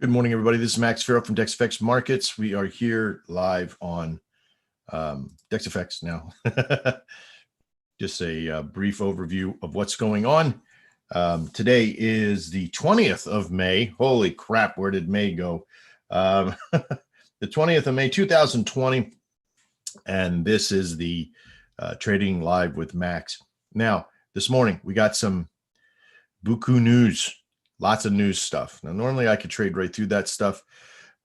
Good morning, everybody. This is Maxx Fairo from Dex Markets. We are here live on Dex now. Just a brief overview of what's going on. Today is the 20th of May. Holy crap, where did May go? The 20th of May, 2020. And this is the Trading Live with Max. Now, this morning, we got some buku news. Lots of news stuff. Now, normally I could trade right through that stuff,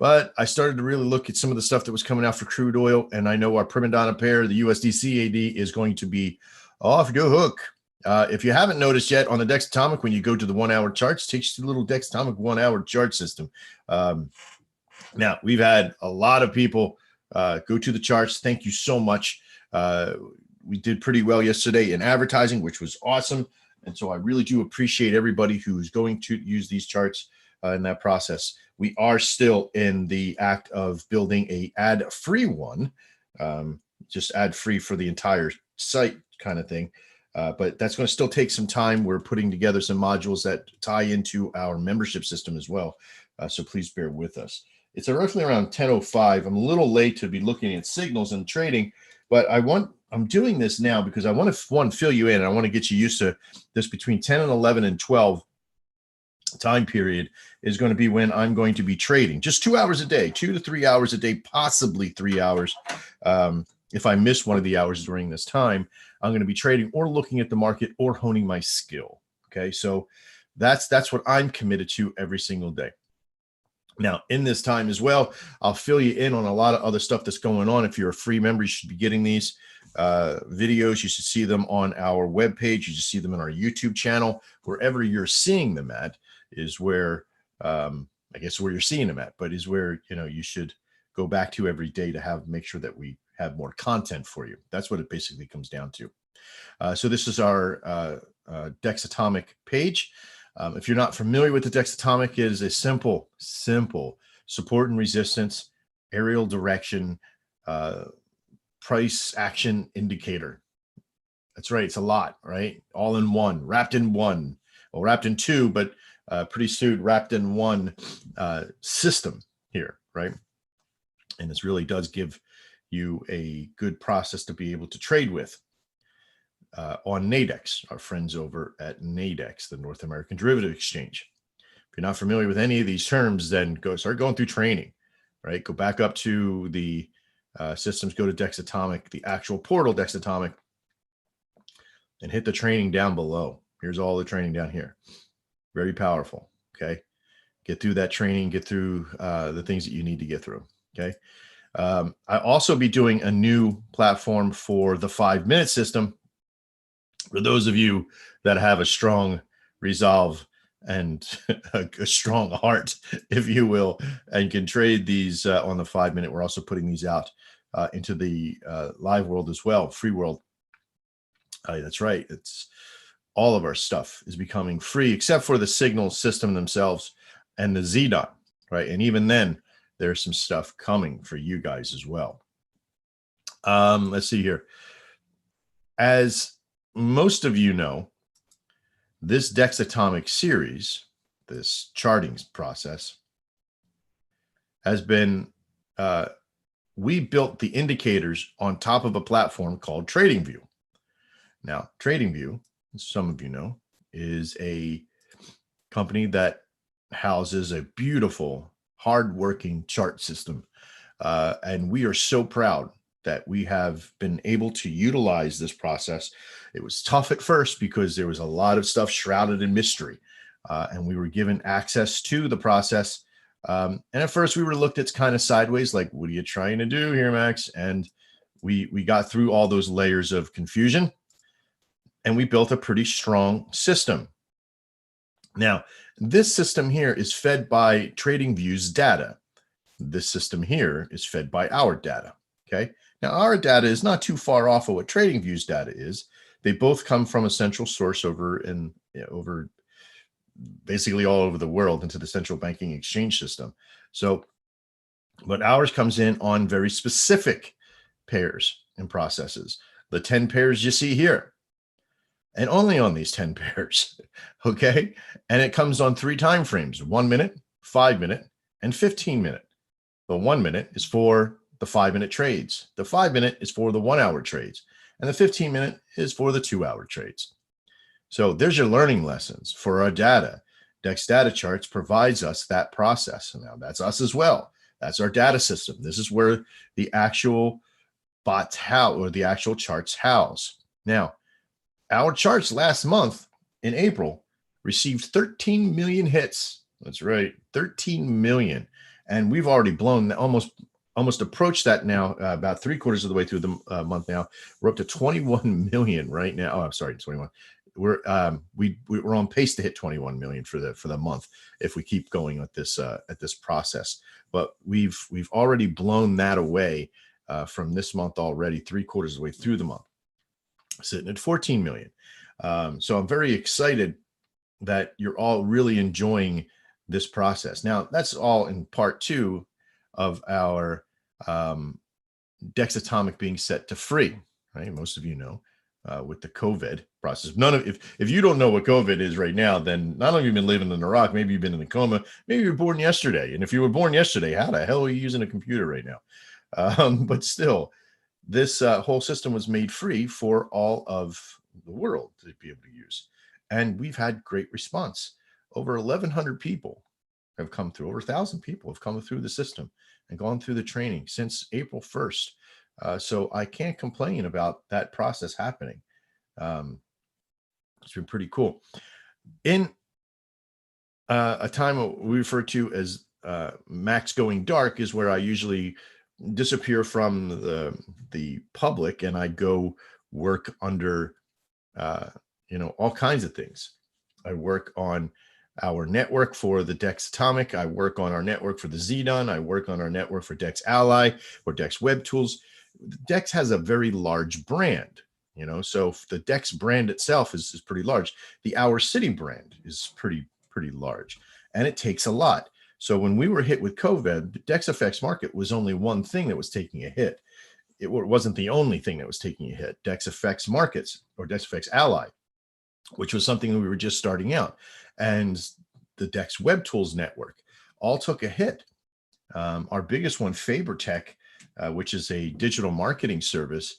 but I started to really look at some of the stuff that was coming out for crude oil, and I know our prima donna pair, the USD CAD, is going to be off the hook. If you haven't noticed yet, on the Dex Atomic, when you go to the 1 hour charts, it takes you to the little Dex Atomic 1 hour chart system. Now, we've had a lot of people go to the charts. Thank you so much. We did pretty well yesterday in advertising, which was awesome. And so I really do appreciate everybody who's going to use these charts in that process. We are still in the act of building a ad-free one, just ad-free for the entire site kind of thing. But that's going to still take some time. We're putting together some modules that tie into our membership system as well. So please bear with us. It's roughly around 10:05. I'm a little late to be looking at signals and trading, but I'm doing this now because I want to, fill you in. And I want to get you used to this. Between 10 and 11 and 12 time period is going to be when I'm going to be trading just 2 hours a day, 2 to 3 hours a day, possibly 3 hours. If I miss one of the hours during this time, I'm going to be trading or looking at the market or honing my skill. Okay. So that's what I'm committed to every single day. Now, in this time as well, I'll fill you in on a lot of other stuff that's going on. If you're a free member, you should be getting these videos. You should see them on our webpage. You should see them on our YouTube channel. Wherever you're seeing them at is where, I guess where you're seeing them at, but is where, you should go back to every day to make sure that we have more content for you. That's what it basically comes down to. So this is our Dex Atomic page. If you're not familiar with the Dex Atomic, it is a simple support and resistance, aerial direction, price action indicator. That's right. It's a lot, right? All in one, wrapped in one, well, wrapped in two, but pretty soon wrapped in one system here, right? And this really does give you a good process to be able to trade with. On Nadex, our friends over at Nadex, the North American Derivative Exchange. If you're not familiar with any of these terms, then start going through training, right? Go back up to the systems, go to Dex Atomic, the actual portal Dex Atomic, and hit the training down below. Here's all the training down here. Very powerful, okay? Get through that training, get through the things that you need to get through, okay? I'll also be doing a new platform for the 5-minute system. For those of you that have a strong resolve and a strong heart, if you will, and can trade these on the 5-minute, we're also putting these out into the live world as well, free world. That's right. It's all of our stuff is becoming free, except for the signal system themselves and the ZDOT, right? And even then, there's some stuff coming for you guys as well. Let's see here. As most of you know, this Dex Atomic series, this charting process, has been, we built the indicators on top of a platform called TradingView. Now, TradingView, as some of you know, is a company that houses a beautiful, hardworking chart system. And we are so proud that we have been able to utilize this process. It was tough at first because there was a lot of stuff shrouded in mystery, and we were given access to the process. And at first we were looked at kind of sideways, like, what are you trying to do here, Max? And we got through all those layers of confusion, and we built a pretty strong system. Now, this system here is fed by TradingView's data. This system here is fed by our data, okay? Now, our data is not too far off of what TradingView's data is. They both come from a central source over basically all over the world into the central banking exchange system. So, but ours comes in on very specific pairs and processes. The 10 pairs you see here, and only on these 10 pairs, okay? And it comes on 3 time frames, 1 minute, 5 minute, and 15-minute. The 1 minute is for the 5-minute trades. The 5-minute is for the 1-hour trades. And the 15-minute is for the 2-hour trades. So there's your learning lessons for our data. Dex Data Charts provides us that process. Now that's us as well. That's our data system. This is where the actual bots house, or the actual charts house. Now, our charts last month in April received 13 million hits. That's right, 13 million. And we've already blown almost approached that now, about 3/4 of the way through the month now. We're up to 21 million right now. Oh, I'm sorry, 21. We're on pace to hit 21 million for the month if we keep going at this process. But we've already blown that away from this month already, 3/4 of the way through the month, sitting at 14 million. So I'm very excited that you're all really enjoying this process. Now, that's all in part 2 of our Dex Atomic being set to free, right? Most of you know with the COVID process. If you don't know what COVID is right now, then not only have you been living in Iraq, maybe you've been in a coma, maybe you were born yesterday. And if you were born yesterday, how the hell are you using a computer right now? But still, this whole system was made free for all of the world to be able to use. And we've had great response. Over 1,100 people have come through, over 1,000 people have come through the system and gone through the training since April 1st. So I can't complain about that process happening. It's been pretty cool. In a time we refer to as Max going dark is where I usually disappear from the public and I go work under all kinds of things. I work on our network for the Dex Atomic. I work on our network for the ZDON. I work on our network for Dex Ally or Dex Web Tools. Dex has a very large brand, so the Dex brand itself is pretty large. The Our City brand is pretty large, and it takes a lot. So when we were hit with COVID, the Dex FX market was only one thing that was taking a hit. It wasn't the only thing that was taking a hit. Dex FX markets or Dex FX Ally, which was something that we were just starting out, and the Dex Web Tools network all took a hit. Our biggest one, FaberTech, which is a digital marketing service,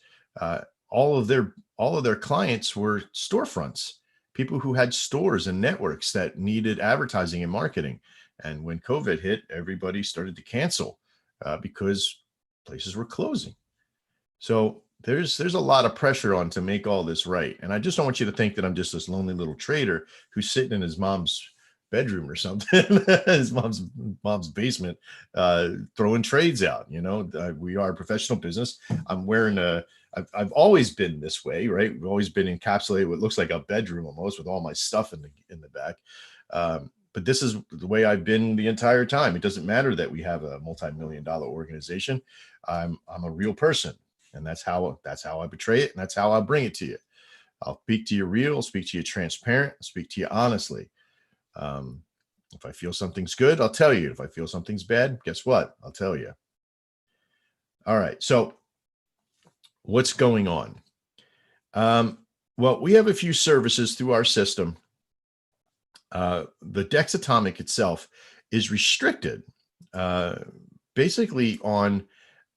all of their clients were storefronts, people who had stores and networks that needed advertising and marketing. And when COVID hit, everybody started to cancel because places were closing. So there's a lot of pressure on to make all this right. And I just don't want you to think that I'm just this lonely little trader who's sitting in his mom's bedroom or something, his mom's basement, throwing trades out. We are a professional business. I'm wearing I've always been this way, right? We've always been encapsulated what looks like a bedroom almost, with all my stuff in the back. But this is the way I've been the entire time. It doesn't matter that we have a multi-million-dollar organization. I'm a real person, and that's how I portray it, and that's how I bring it to you. I'll speak to you real, speak to you transparent, speak to you honestly. If I feel something's good, I'll tell you. If I feel something's bad, guess what? I'll tell you. All right. So what's going on? Well, we have a few services through our system. The Dex Atomic itself is restricted basically on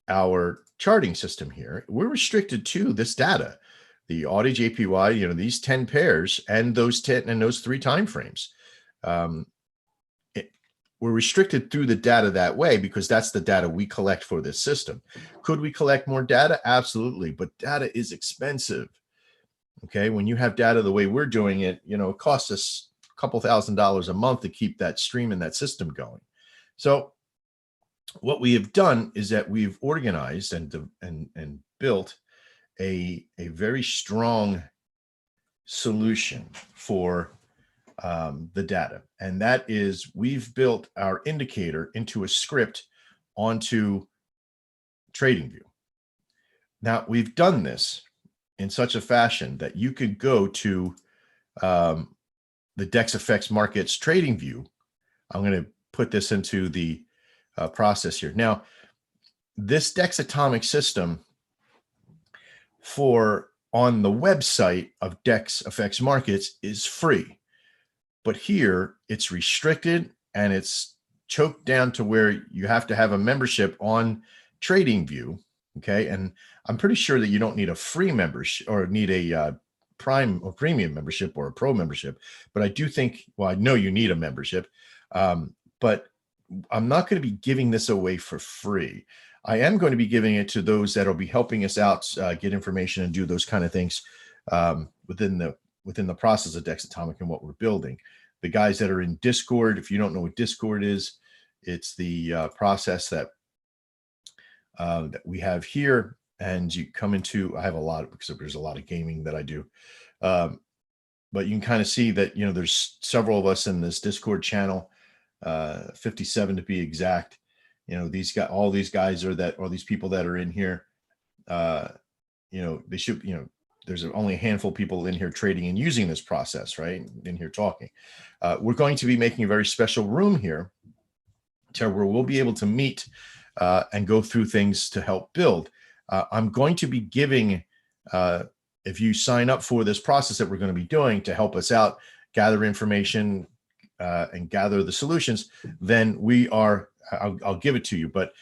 our charting system here. We're restricted to this data, the Audi JPY, these 10 pairs and those 10 and those 3 time frames. We're restricted through the data that way because that's the data we collect for this system. Could we collect more data? Absolutely. But data is expensive. Okay. When you have data the way we're doing it, it costs us a couple $1,000s a month to keep that stream and that system going. So what we have done is that we've organized and built a very strong solution for the data. And that is, we've built our indicator into a script onto TradingView. Now, we've done this in such a fashion that you could go to the Dex FX Markets TradingView. I'm going to put this into the process here. Now, this Dex Atomic system on the website of Dex FX Markets is free. But here it's restricted and it's choked down to where you have to have a membership on TradingView. Okay. And I'm pretty sure that you don't need a free membership or need a prime or premium membership or a pro membership. But I do think, well, I know you need a membership, but I'm not going to be giving this away for free. I am going to be giving it to those that will be helping us out, get information and do those kind of things within the process of Dex Atomic and what we're building. The guys that are in Discord, if you don't know what Discord is, it's the process that we have here, and you come into. I have a lot because there's a lot of gaming that I do, but you can kind of see that there's several of us in this Discord channel, 57 to be exact. All these guys or these people that are in here. They should. There's only a handful of people in here trading and using this process, right? In here talking. We're going to be making a very special room here to where we'll be able to meet and go through things to help build. I'm going to be giving, if you sign up for this process that we're going to be doing to help us out, gather information and gather the solutions, then I'll give it to you. But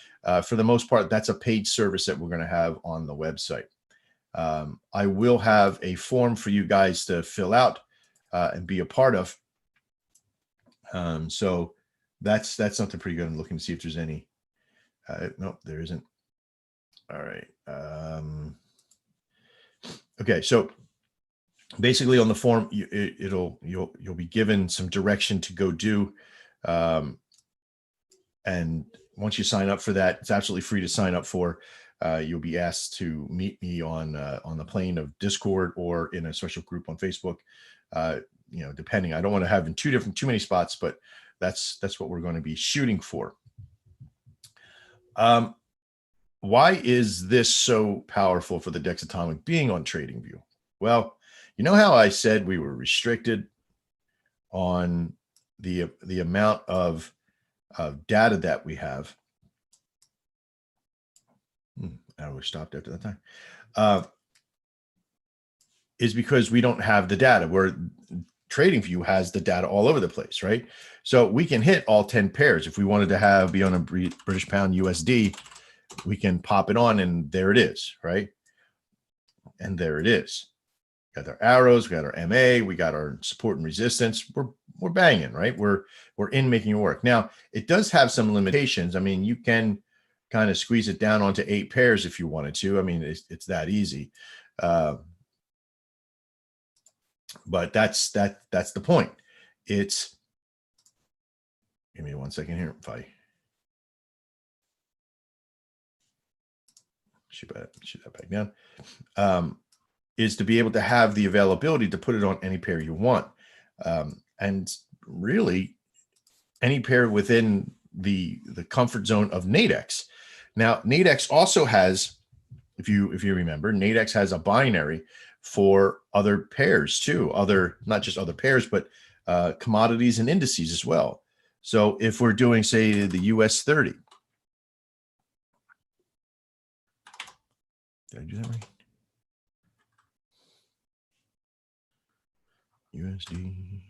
for the most part, that's a paid service that we're going to have on the website. I will have a form for you guys to fill out and be a part of. So that's something pretty good. I'm looking to see if there's any. Nope, there isn't. All right. Okay, so basically on the form, you'll be given some direction to go do, and once you sign up for that, it's absolutely free to sign up for. You'll be asked to meet me on the plane of Discord or in a special group on Facebook. Depending. I don't want to have in too many spots, but that's what we're going to be shooting for. Why is this so powerful for the Dex Atomic being on TradingView? Well, you know how I said we were restricted on the amount of data that we have. I was stopped after that time. Is because we don't have the data. Where TradingView has the data all over the place, right? So we can hit all 10 pairs. If we wanted to be on a British pound USD, we can pop it on and there it is, right? And there it is. Got our arrows, we got our MA, we got our support and resistance. We're banging, right? We're in making it work. Now, it does have some limitations. I mean, you can kind of squeeze it down onto 8 pairs if you wanted to. I mean, it's that easy. But that's the point. Give me 1 second here. If I shoot that back down, is to be able to have the availability to put it on any pair you want, and really any pair within the comfort zone of Nadex. Now, Nadex also has, if you remember, Nadex has a binary for other pairs too, not just other pairs, but commodities and indices as well. So if we're doing, say, the US 30, did I do that right? USD.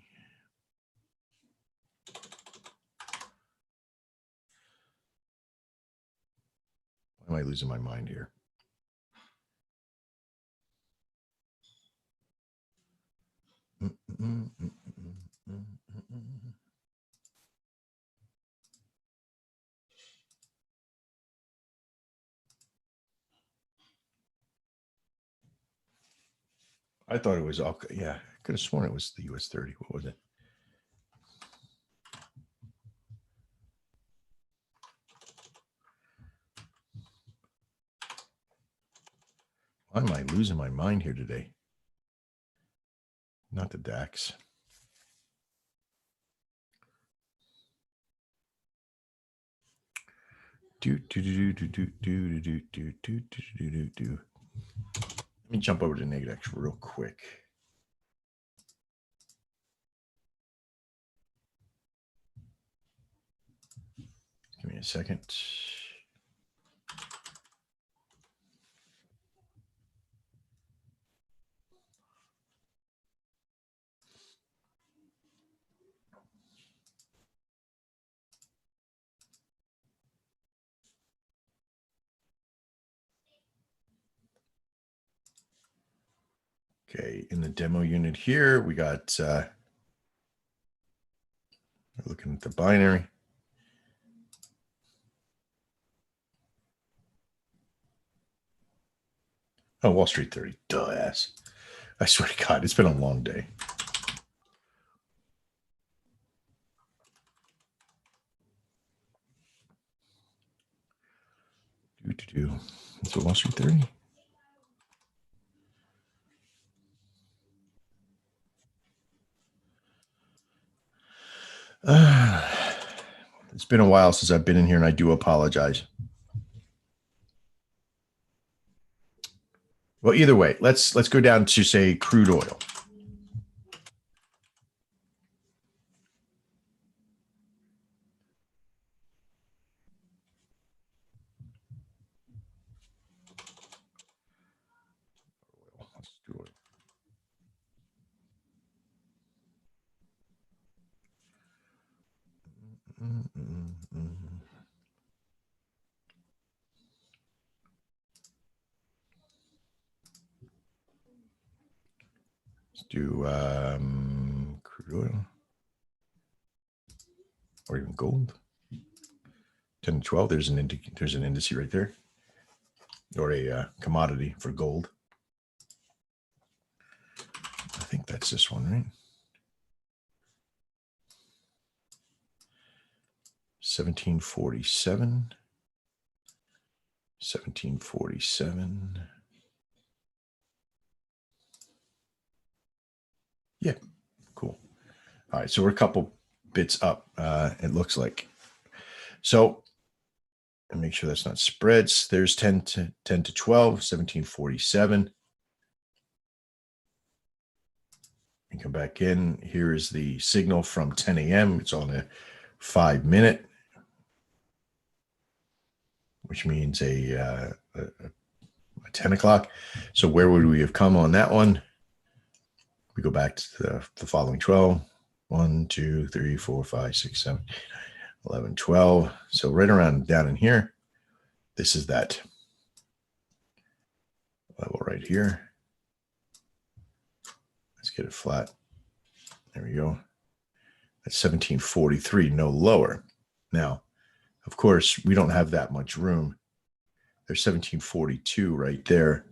Why am I losing my mind here? I thought it was all, yeah, I could have sworn it was the US 30. What was it? Why am I losing my mind here today? Not the DAX. Let me jump over to Nadex real quick. Give me a second. Okay, in the demo unit here, we got, looking at the binary. Oh, Wall Street 30, duh ass. I swear to God, it's been a long day. It's a Wall Street 30. It's been a while since I've been in here, and I do apologize. Well, either way, let's go down to, say, crude oil. Let's do it. Let's do crude oil or even gold. 10 to 12. There's an indice right there, or a commodity for gold. I think that's this one, right? 1747. 1747. Yeah, cool. All right, so we're a couple bits up, it looks like. So, and make sure that's not spreads. There's 10 to 12, 1747. And come back in. Here is the signal from 10 a.m. It's on a 5-minute, which means a 10 o'clock. So where would we have come on that one? We go back to the following 12. 1, 2, 3, 4, 5, 6, 7, 11, 12. So right around down in here, this is that level right here. Let's get it flat. There we go. That's 1743, no lower. Now, of course, we don't have that much room. There's 1742 right there.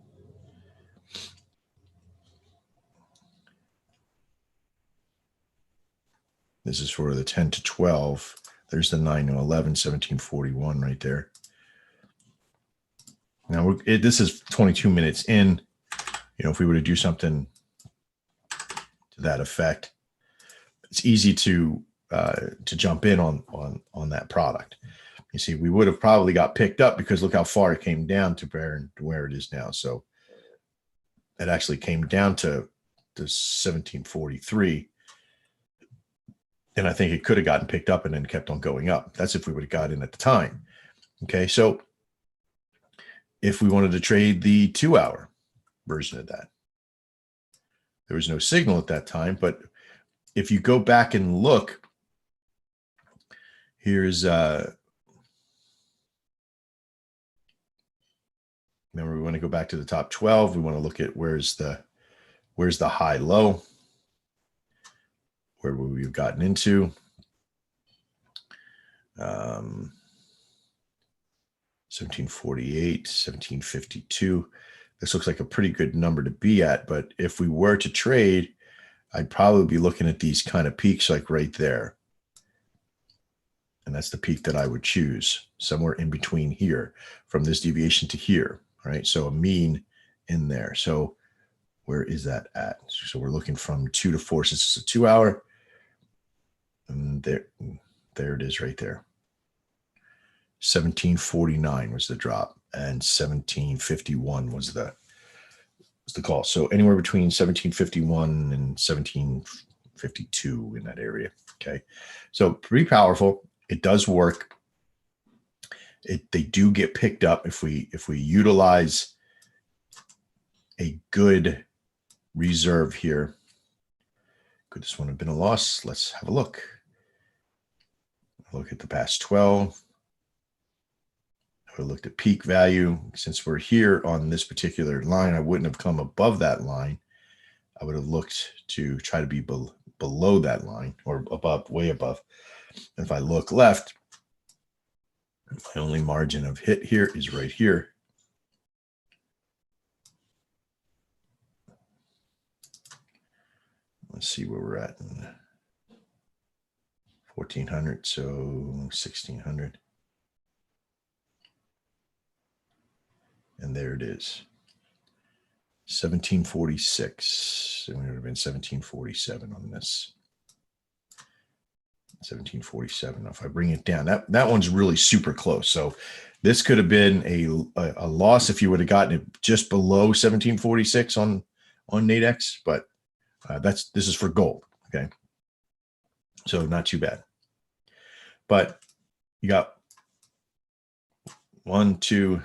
This is for the 10 to 12. There's the 9 to 11, 1741 right there. Now, this is 22 minutes in. You know, if we were to do something to that effect, it's easy to jump in on that product. You see, we would have probably got picked up because look how far it came down to where it is now. So it actually came down to 1743. And I think it could have gotten picked up and then kept on going up. That's if we would have got in at the time. Okay, so if we wanted to trade the 2-hour version of that, there was no signal at that time. But if you go back and look, here's remember, we want to go back to the top 12. We want to look at where's the high low. Where would we have gotten into? 1748, 1752. This looks like a pretty good number to be at. But if we were to trade, I'd probably be looking at these kind of peaks like right there. And that's the peak that I would choose, somewhere in between here, from this deviation to here, right? So a mean in there. So where is that at? So we're looking from 2 to 4, since it's a 2-hour. And there it is right there. 1749 was the drop, and 1751 was the call. So anywhere between 1751 and 1752 in that area. Okay, so pretty powerful. It does work. They do get picked up if we utilize a good reserve here. Could this one have been a loss? Let's have a look. Look at the past 12. I looked at peak value. Since we're here on this particular line, I wouldn't have come above that line. I would have looked to try to be below that line or above, way above. And if I look left, my only margin of hit here is right here. Let's see where we're at in 1400, so 1600. And there it is. 1746. It would have been 1747 on this. 1747. Now, if I bring it down, that one's really super close. So this could have been a loss if you would have gotten it just below 1746 on Nadex, but this is for gold. Okay, so not too bad. But you got 1, 2.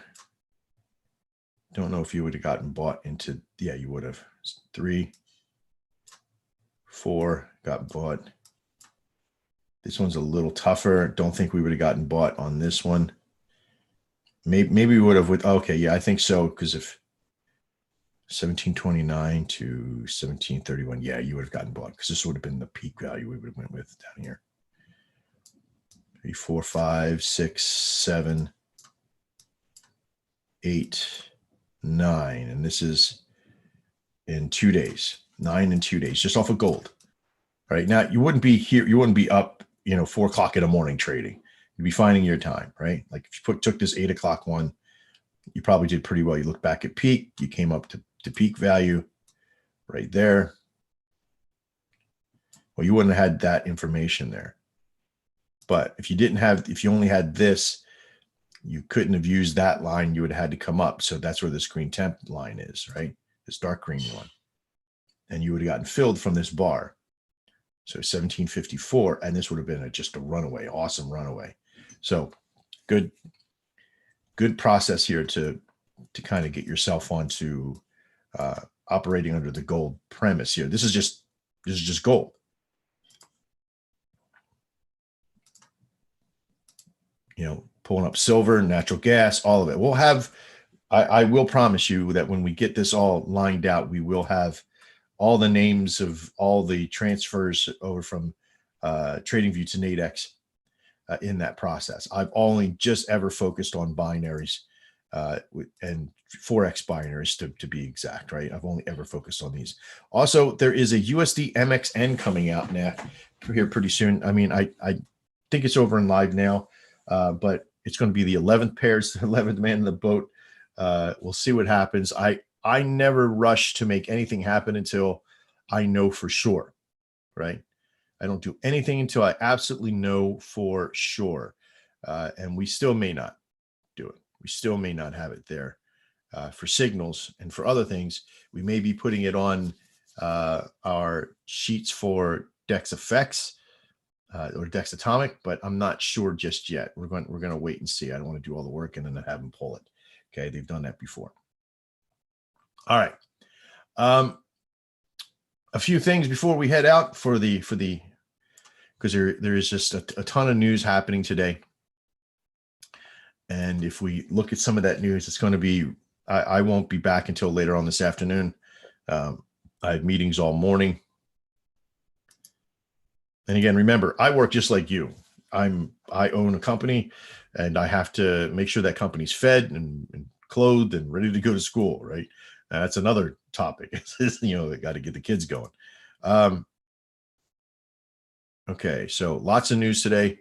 Don't know if you would have gotten bought into. Yeah, you would have. 3, 4 got bought. This one's a little tougher. Don't think we would have gotten bought on this one. Maybe we would have. Okay, yeah, I think so. Because if 1729 to 1731, yeah, you would have gotten bought because this would have been the peak value we would have went with down here. 3, 4, 5, 6, 7, 8, 9, and this is in 2 days. 9 in 2 days, just off of gold. Right now, you wouldn't be here. You wouldn't be up, 4 o'clock in the morning trading. You'd be finding your time, right? Like if you took this 8 o'clock one, you probably did pretty well. You look back at peak, you came up to peak value right there. Well, you wouldn't have had that information there. But if you only had this, you couldn't have used that line. You would have had to come up. So that's where this green temp line is, right? This dark green one. And you would have gotten filled from this bar. So 1754, and this would have been just a runaway, awesome runaway. So good process here to kind of get yourself onto operating under the gold premise here. This is just gold. Pulling up silver, natural gas, all of it. We'll have, I will promise you that when we get this all lined out, we will have all the names of all the transfers over from TradingView to Nadex in that process. I've only just ever focused on binaries and Forex binaries to be exact, right? I've only ever focused on these. Also, there is a USD MXN coming out now here pretty soon. I mean, I think it's over in live now, but it's going to be the 11th pairs, the 11th man in the boat. We'll see what happens. I never rush to make anything happen until I know for sure, right? I don't do anything until I absolutely know for sure. And we still may not do it. We still may not have it there for signals, and for other things. We may be putting it on our sheets for Dex Effects or Dex Atomic, but I'm not sure just yet. We're going to wait and see. I don't want to do all the work and then have them pull it. Okay, they've done that before. All right. A few things before we head out for the because there is just a ton of news happening today. And if we look at some of that news, it's going to be, I won't be back until later on this afternoon. I have meetings all morning. And again, remember, I work just like you. I own a company, and I have to make sure that company's fed and clothed and ready to go to school, right? That's another topic. They got to get the kids going. Okay, so lots of news today.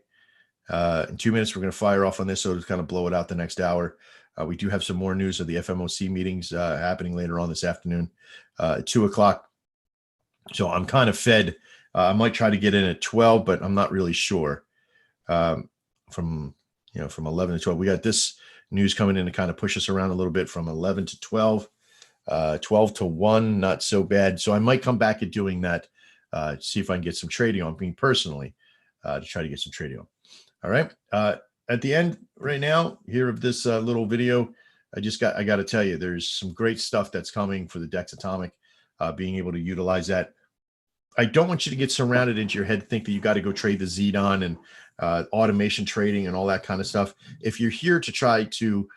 In 2 minutes, we're going to fire off on this, so to kind of blow it out the next hour. We do have some more news of the FMOC meetings happening later on this afternoon at 2 o'clock. So I'm kind of fed. I might try to get in at 12, but I'm not really sure. From 11 to 12, we got this news coming in to kind of push us around a little bit from 11 to 12, 12 to 1, not so bad. So I might come back at doing that, see if I can get some trading on me personally, to try to get some trading on. All right. At the end right now here of this little video, I got to tell you, there's some great stuff that's coming for the Dex Atomic, being able to utilize that. I don't want you to get surrounded into your head to think that you got to go trade the Zedon and automation trading and all that kind of stuff. If you're here to try to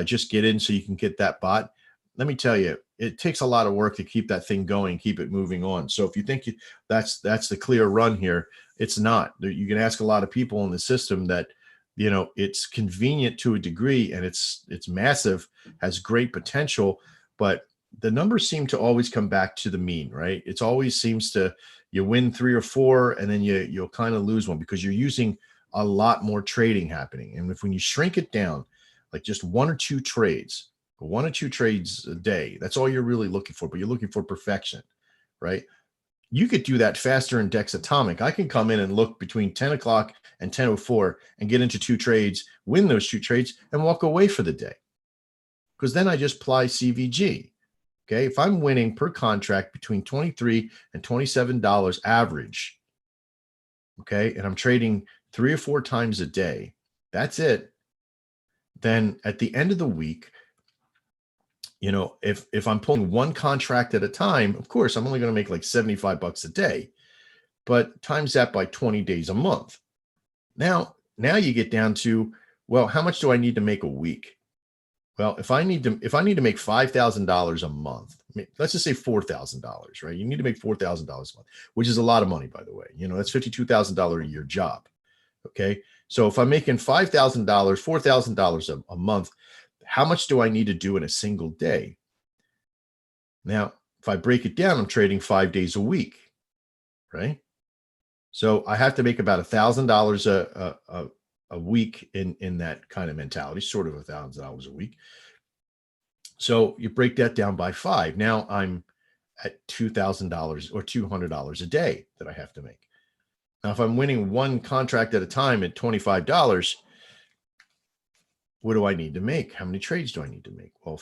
just get in so you can get that bot, let me tell you, it takes a lot of work to keep that thing going, keep it moving on. So if you think that's the clear run here, it's not. You can ask a lot of people in the system that, you know, it's convenient to a degree, and it's massive, has great potential, but the numbers seem to always come back to the mean, right? It's always seems to, you win 3 or 4, and then you'll kind of lose one because you're using a lot more trading happening. And when you shrink it down, like just 1 or 2 trades, 1 or 2 trades a day, that's all you're really looking for, but you're looking for perfection, right? You could do that faster in Dex Atomic. I can come in and look between 10 o'clock and 10:04 and get into 2 trades, win those 2 trades, and walk away for the day. Because then I just apply CVG. Okay. If I'm winning per contract between $23 and $27 average, okay, and I'm trading 3 or 4 times a day, that's it. Then at the end of the week, you know, if I'm pulling 1 contract at a time, of course, I'm only going to make like $75 a day, but times that by 20 days a month. Now you get down to, well, how much do I need to make a week? Well, if I need to make $5,000 a month, let's just say $4,000, right? You need to make $4,000 a month, which is a lot of money, by the way. You know, that's $52,000 a year job. Okay. So if I'm making $5,000, $4,000 a month, how much do I need to do in a single day? Now, if I break it down, I'm trading 5 days a week, right? So I have to make about $1,000 a week in that kind of mentality, sort of $1,000 a week. So you break that down by 5. Now I'm at $2,000 or $200 a day that I have to make. Now, if I'm winning 1 contract at a time at $25, what do I need to make? How many trades do I need to make? Well,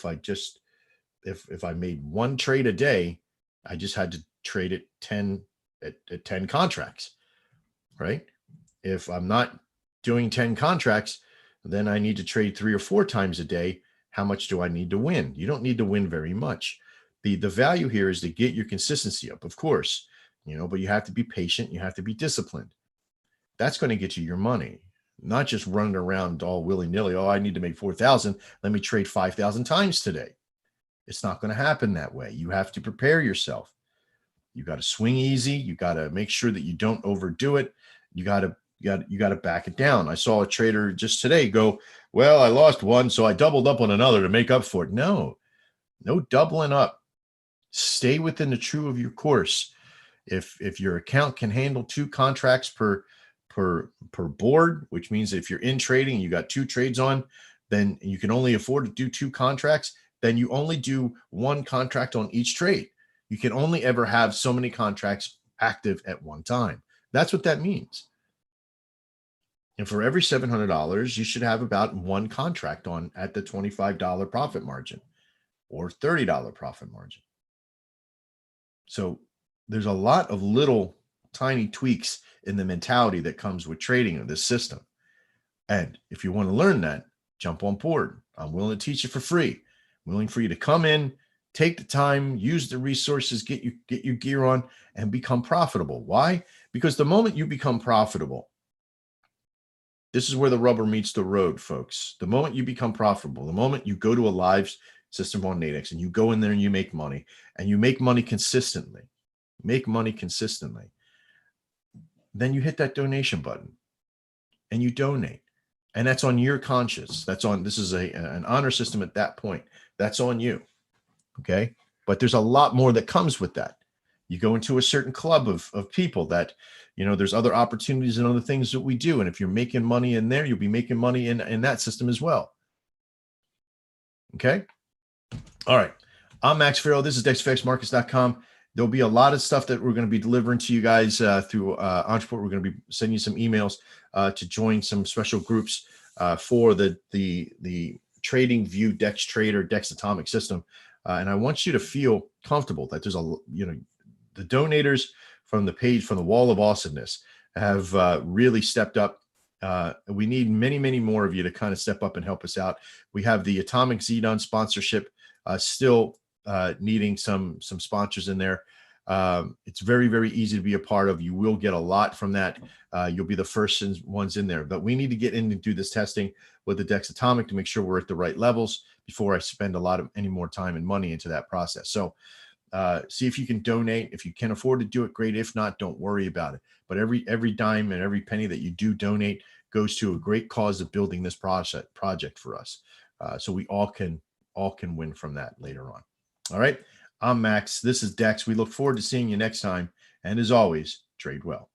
if I made 1 trade a day, I just had to trade it 10 at 10 contracts, right? If I'm not doing 10 contracts, then I need to trade 3 or 4 times a day. How much do I need to win? You don't need to win very much. The value here is to get your consistency up, of course, you know, but you have to be patient. You have to be disciplined. That's going to get you your money, not just running around all willy-nilly. Oh, I need to make 4,000. Let me trade 5,000 times today. It's not going to happen that way. You have to prepare yourself. You got to swing easy. You got to make sure that you don't overdo it. You got to back it down. I saw a trader just today go, well, I lost 1, so I doubled up on another to make up for it. No doubling up. Stay within the true of your course. If your account can handle 2 contracts per board, which means if you're in trading, you got 2 trades on, then you can only afford to do 2 contracts. Then you only do 1 contract on each trade. You can only ever have so many contracts active at one time. That's what that means. And for every $700, you should have about 1 contract on at the $25 profit margin or $30 profit margin. So there's a lot of little tiny tweaks in the mentality that comes with trading in this system. And if you want to learn that, jump on board. I'm willing to teach you for free. I'm willing for you to come in, take the time, use the resources, get your gear on, and become profitable. Why? Because the moment you become profitable, this is where the rubber meets the road, folks. The moment you become profitable, the moment you go to a live system on Nadex and you go in there and you make money, and you make money consistently, then you hit that donation button and you donate. And that's on your conscience. This is an honor system at that point. That's on you. Okay. But there's a lot more that comes with that. You go into a certain club of people that, you know, there's other opportunities and other things that we do. And if you're making money in there, you'll be making money in that system as well. Okay. All right. I'm Maxx Fairo. This is DexFXMarkets.com. There'll be a lot of stuff that we're going to be delivering to you guys through Entreport. We're going to be sending you some emails to join some special groups for the Trading View Dex Trader Dex Atomic system. And I want you to feel comfortable that there's the donators from the page, from the Wall of Awesomeness have really stepped up. We need many, many more of you to kind of step up and help us out. We have the Atomic Zedon sponsorship still needing some sponsors in there. It's very, very easy to be a part of. You will get a lot from that. You'll be the first ones in there, but we need to get in and do this testing with the Dex Atomic to make sure we're at the right levels before I spend any more time and money into that process. So see if you can donate. If you can afford to do it, great. If not, don't worry about it. But every dime and every penny that you do donate goes to a great cause of building this project for us. So we all can win from that later on. All right. I'm Max. This is Dex. We look forward to seeing you next time. And as always, trade well.